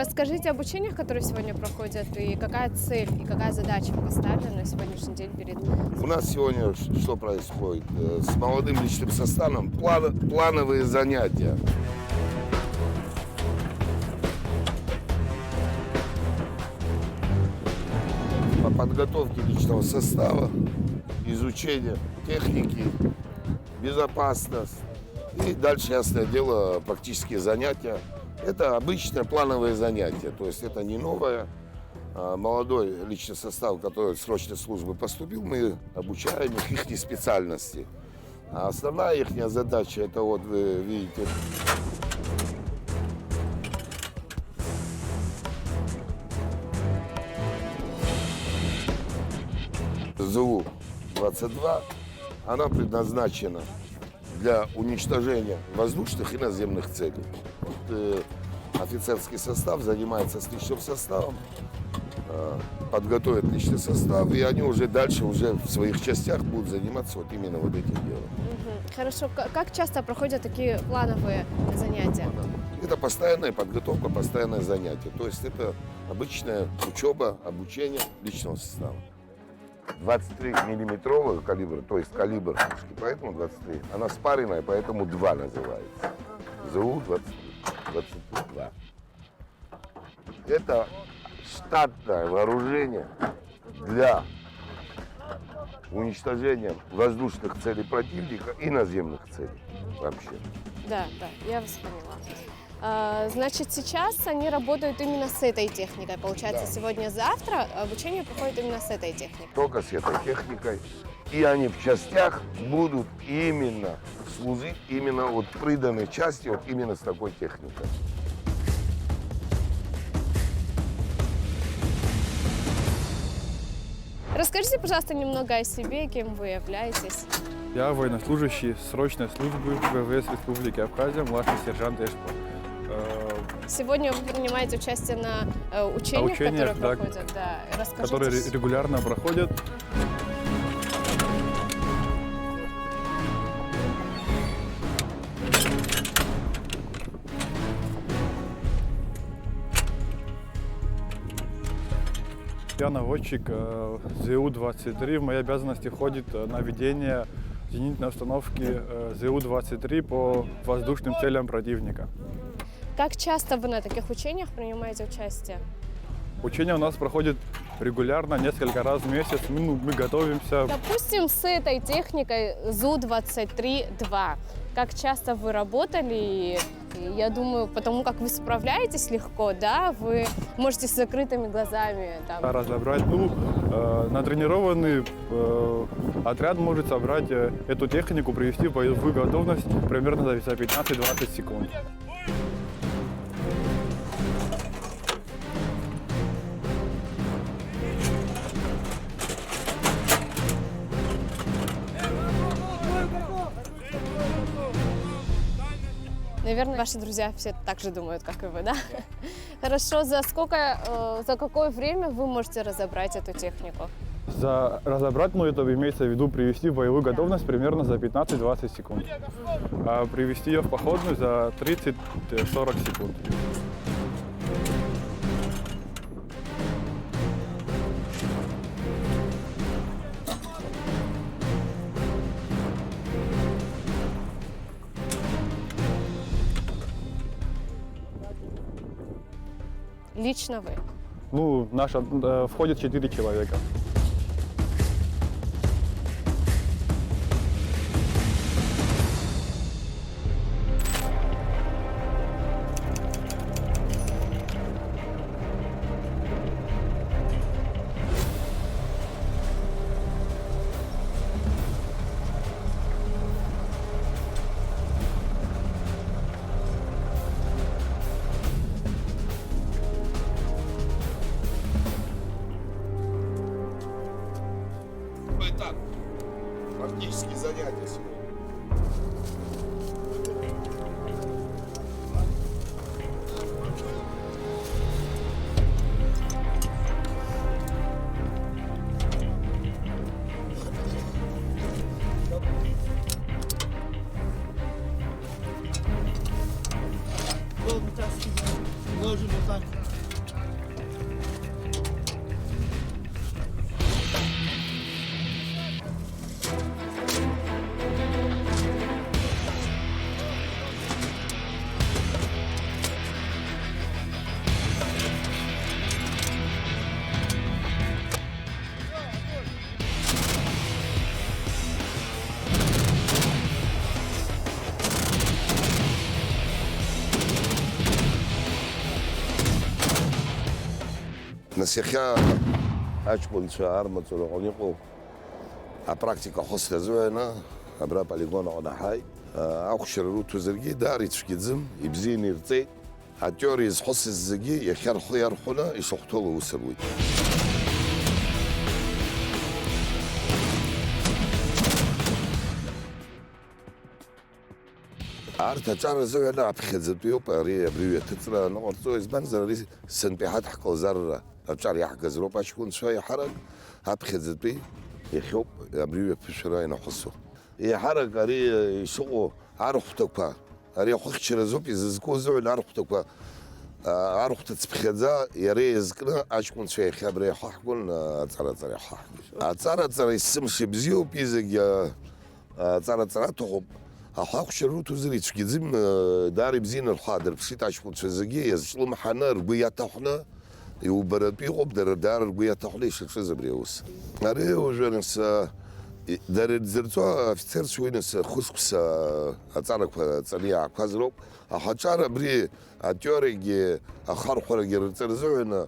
Расскажите об учениях, которые сегодня проходят, и какая цель, и какая задача поставлена на сегодняшний день перед... У нас сегодня что происходит? С молодым личным составом плановые занятия. По подготовке личного состава, изучение техники, безопасность. И дальше, ясное дело, практические занятия. Это обычное плановые занятия, то есть это не новое. Молодой личный состав, который в срочной службы поступил, мы обучаем их специальности. А основная их задача, это вот вы видите, ЗУ-22, она предназначена для уничтожения воздушных и наземных целей. Вот, офицерский состав занимается с личным составом, подготовят личный состав, и они уже дальше уже в своих частях будут заниматься вот именно вот этим делом. Хорошо. Как часто проходят такие плановые занятия? Это постоянная подготовка, постоянное занятие. То есть это обычная учеба, обучение личного состава. 23-миллиметровый калибр, то есть калибр пушки, поэтому 23. Она спаренная, поэтому 2 называется. ЗУ-22. Это штатное вооружение для уничтожения воздушных целей противника и наземных целей вообще. Да, я вас поняла. Значит, сейчас они работают именно с этой техникой. Получается, Да. сегодня-завтра обучение проходит именно с этой техникой. Только с этой техникой. И они в частях будут именно служить, именно вот приданной части, вот именно с такой техникой. Расскажите, пожалуйста, немного о себе, кем вы являетесь. Я военнослужащий срочной службы ВВС Республики Абхазия, младший сержант ЭШПО. Сегодня вы принимаете участие на учениях, учениях, которые да, проходят. Да. Расскажите. Которые регулярно проходят. Я наводчик ЗУ-23. В мои обязанности входит наведение зенитной установки ЗУ-23 по воздушным целям противника. Как часто вы на таких учениях принимаете участие? Учения у нас проходят регулярно, несколько раз в месяц. Мы готовимся. Допустим, с этой техникой ЗУ-23-2. Как часто вы работали? И я думаю, потому как вы справляетесь легко, да, вы можете с закрытыми глазами там. Разобрать. Натренированный отряд может собрать эту технику, привести в боевую готовность примерно за 15-20 секунд. Наверное, ваши друзья все так же думают, как и вы, да? Хорошо, за какое время вы можете разобрать эту технику? Разобрать, это имеется в виду привести в боевую готовность примерно за 15-20 секунд. А привести ее в походную за 30-40 секунд. Лично вы? Входит 4 человека. Итак, практические занятия сегодня. Ложим вот так. иахьа аҷкәынцәа армаҵура аҟны иҟоу апрактика хәыцра азыҳәаны абра аполигон аҟны ҳааит. Ахәшьара руҭозаргьы даара ицәгьаӡым, ибзианы ирҵеит. Атеориа зхәыцыз зегьы иахьа рхы иархәаны ишахәҭоула аус руит. Арҭ аҿар азыҳәаны аԥхьаӡатәиоуп абри ҩаҭыҵра аныҟарҵо, избанзар ари сынтәи ҳаҭҳкылзарра аҿар иаҳгаз роуп аҷкәынцәа иаҳарак, аԥхьаӡатәи иахьоуп абри ҩаԥышәара ианаҳәысо. Иаҳарак ари ишыҟоу архәҭақәа, ари ахәыхьчара азоуп изызку азыҳәан архәҭа цԥхьаӡа иара иазкны аҷкәынцәа иахьа абра иахаҳгон аҵараҵара иахаҳгон. Аҵараҵара исымша бзиоуп, изегьы аҵараҵара аҭахуп. Ахәаҳәшьара руҭозар ицәгьаӡым, даара ибзианы рхәы аадырԥшит аҷкәынцәа зегьы иазҿлымҳаны ргәы иаҭахәны иубаратәы иҟоуп, дара даара ргәы иаҭахәны ишаҿыз абри аус. Ари уажәы нас дара ирзырҵо афицерцәа уи нас хәысқәса аҵарақәа ҵаны иаақәаз роуп. Аха аҿар абри атеориагьы ахархәарагьы рырҵара азыҳәаны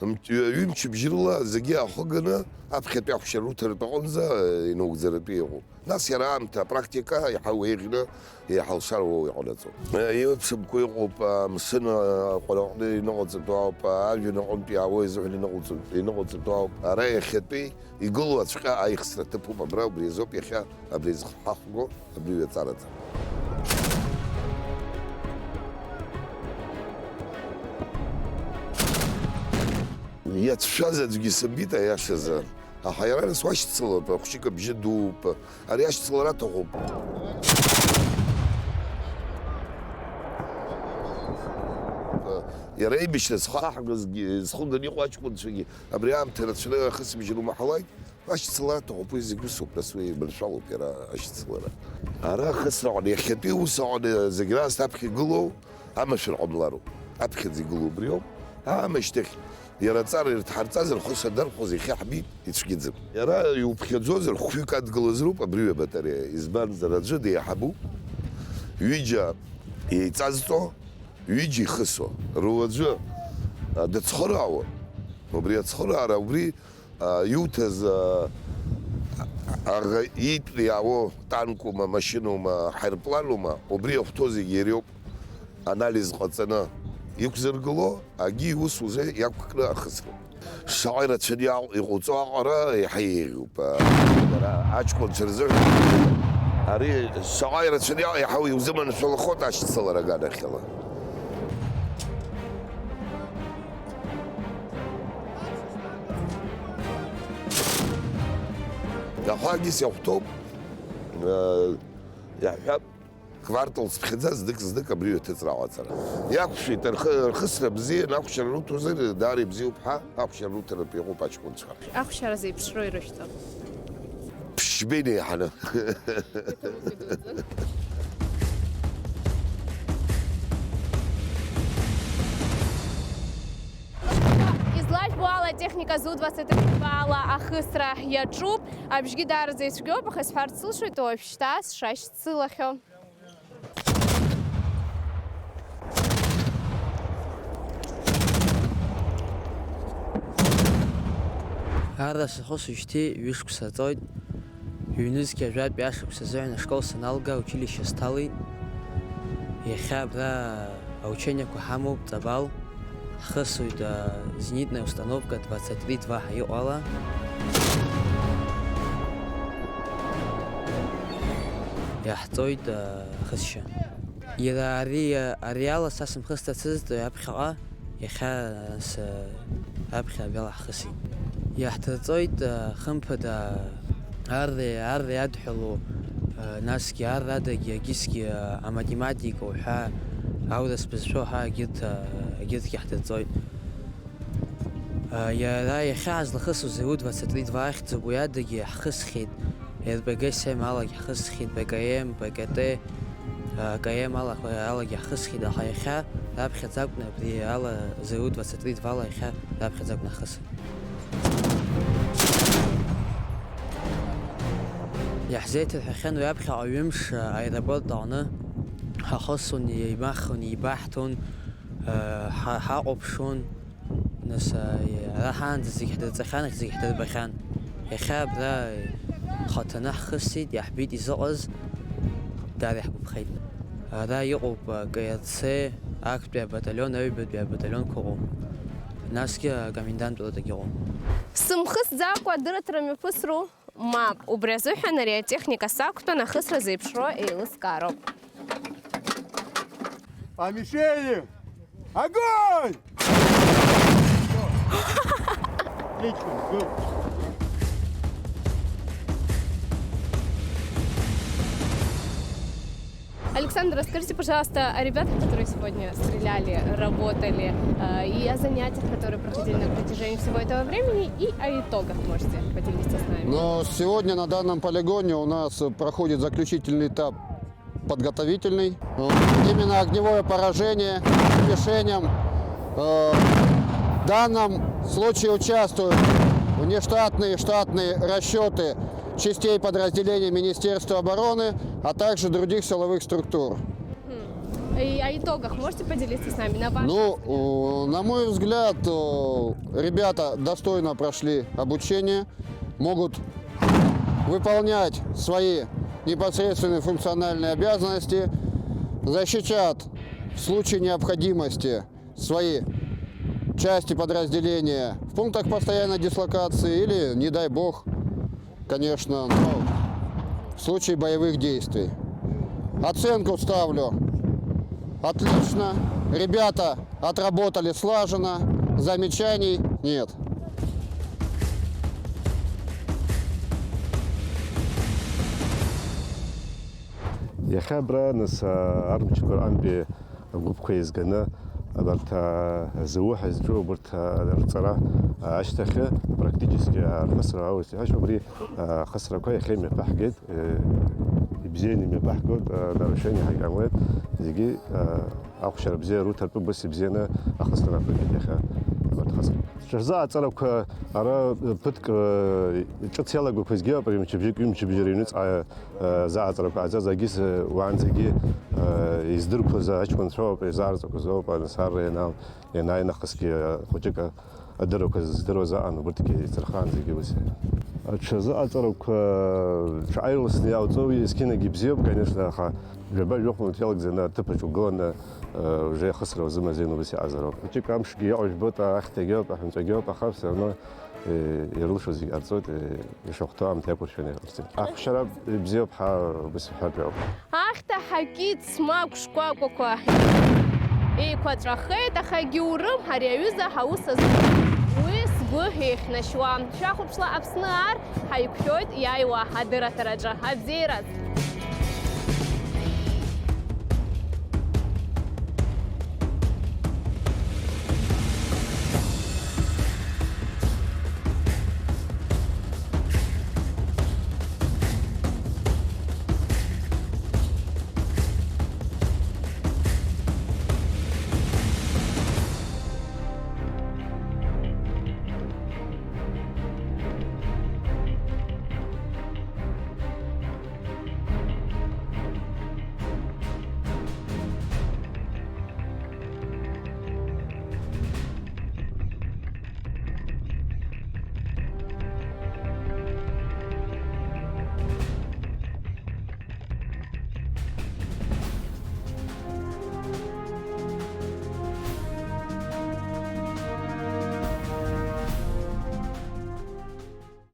ҩымчыбжьы рыла зегьы ахәыганы аԥхьатәи ахәшьара руҭаратә аҟынӡа инаугӡаратәы иҟоуп. Нас иара аамҭа апрактика иаҳа уеиӷьны иаҳа лшара уоу иҟанаҵоит. Еиԥшымкәа иҟоуп, амшын аҟны иныҟаҵатәу ауп, ажәҩан аҟынтәи иаауеи азыҳәан иныҟаҵатәу ауп. Ара иахьатәи игылоу ацәҟьа аихсра ҭыԥуп, абра убри азоуп иахьа абри зхаҳхәго абри ҩаҵараҵа. Иацәшәаз аӡәгьы сымбит аиашазы. Аха иара нас уашьцылоуп, ахәшьык абжьы дууп, ари ашьцылара аҭахуп. Иара еибашьра зхаҳгазгьы, зхәыганы иҟоу аҷкәынцәагьы абри аамҭа рацәаны ахысбжьы румаҳалак, ашьцылара аҭахуп, уи зегьы усуп, нас уи маншәалоуп иара ашьцылара. Ара ахысра аҟны иахьатәи ус аҟны зегь раасҭа аԥхьа игылоу амашәыр ҟамлароуп. Аԥхьаӡа игылоу убри ауп. Аамышьҭахь иара аҵара ирҭҳарҵазар хәыцра дархәоз иахьа ҳбит ицәгьаӡым. Иара иуԥхьаӡозар хәҩык адгылаз роуп абри ҩабатареиа. Избанзар аӡәы деиҳабуп, ҩыџьа еиҵазҵо, ҩыџьа ихысо. Руаӡәы дыцхыраауа. Убри ацхыраара, убри иуҭаз иитәны иаауа танкума, машинума, ҳаирпланума, убри иахәҭоу зегьы иареиуп анализ ҟаҵаны иқәзыргыло, агьи иус узы иақәкны ахысра. Шаҟа ирацәаны иҟауҵо аҟара иаҳа еиӷьуп. Аҷкәынцәа рзыҳәан ари шаҟа ирацәаны иаҳа иузыманшәалахоит ашьцылара аганахьала. Иахәагьыс иахәҭоуп, иаҳҳәап, квартал зԥхьаӡа знык абри ҩаҭыҵра аҟаҵара. Иақәшәеит рхысра бзиан, ахәшьара руҭозар даара ибзиоуп ҳәа ахәшьара руҭаратәы иҟоуп аҷкәынцәа. Ахәшьара зеиԥшроу ирышьҭоуп. Ԥшьбеи неиҳаны. Излажәбо ала атехника ЗУ-23 ала ахысра иаҿуп, абжьгьы даараӡа ицәгьоуп, аха исҳәарц сылшоит уажәшьҭа сшашьцылахьоу. Ара сахәыцуажәшьҭа ҩышықәса ҵоит. Ҩнызқьи ажәатәи ашықәс азыҳәан ашкол саналга училишье сҭалеит. Иахьа абра аучениақәа ҳамоуп, ҵабал. Ҳхысуеит зенитная установка 23-2 ҳаиҟоу ала. Иаҳҵоит ахысшьа. Иара ари ала са сымхысҭацызт аԥхьаҟа, иахьа аԥхьа абиала ҳхысит. Иаҳҭаҵоит хымԥада арра иадҳәалоу, насгьы аррадагьы агьысгьы аматематика уҳәа аурыс бызшәоу ҳәа агьырҭгьы ҳҭаҵоит. Иара иахьа ҳазлахысуаз ЗУ-23 ахьӡуп, уи адагьы ҳхысхьеит. РПГ-7 алагьы ҳхысхьеит, БКМ, БКТ, КМ алагьы ҳхысхьеит, аха иахьа раԥхьаӡакәны абри ала ЗУ-23 ала иахьа раԥхьаӡакәны ҳхысит. Иаҳзеиҭарҳәахьан уи аԥхьаҟа ҩымш аеропорт аҟны ҳахысун, еимахын, еибаҳҭон, ҳаҟәыԥшун, нас рахан зигхед цхан зигхед бахан يخاب لا خطنا خسيد يحبيد يزقز دار يحب بخيل هذا يقوب قيادسي أكبر باتاليون أو باتاليون كوم ناس كي قاميندان بلاد يقوم Сымхыс заква дырытрами пысру мап образуха нария техника сакто на хыс разыпшро и лыскаро. По мишени! Огонь! Отлично, go. Александр, расскажите, пожалуйста, о ребятах, которые сегодня стреляли, работали, и о занятиях, которые проходили на протяжении всего этого времени, и о итогах можете поделиться с нами. Но сегодня на данном полигоне у нас проходит заключительный этап подготовительный. Именно огневое поражение мишеням. В данном случае участвуют внештатные и штатные расчеты частей подразделений Министерства обороны, а также других силовых структур. И о итогах можете поделиться с нами? На ваш На мой взгляд, ребята достойно прошли обучение, могут выполнять свои непосредственные функциональные обязанности, защищат в случае необходимости свои части подразделения в пунктах постоянной дислокации или, не дай бог, конечно, в случае боевых действий. Оценку ставлю отлично. Ребята отработали слаженно. Замечаний нет. يا خبرة ناس أرمج قرآن بجوب كويس جنا برت زوح زجو برت الصراحة أشتخ براكتيكي خسرة أو هاش عمري خسرة كويس خيمة بحقد بزيني من بحقد نروشاني حق عمود زيجي أخشر بزين روت هرب بس بزينة أخسرنا بقيت يا خا برت خسرة شرزة أتصرف أرا بتك شتيلا جو كويس جا بريم تبجيك يوم تبجرينوس زا أتصرف عزاز أجيس وعن زيجي يزدرب كذا أشكون شو بيزارز وكذا بنسار يناي نخسكي خوجك أدرو كذا زدرو زا أنا برتكي سرخان زيجي بس شرزة أتصرف شعير لسني أو توي سكينة جيبزيوب كأنش خا جبال يوم تيالك زنا تبجو قلنا جاي خسر وزما زينو بس عزرو بتشيك أمش جي أوش بوتا أختجاب أحمد جاب أخاف سنة يرلش وزي أرزود يشوقتها أم تأكل شنو أرسل أخشرب بزيوب بس حبيو أخت حكيت سماك شقاق وقاح إيه كتر خيط خجورم هريوزة هوسة وسبه إحنا شوام شاخد بشلا أبسنار هيكشوت ياي واحد درة رجع هبزيرز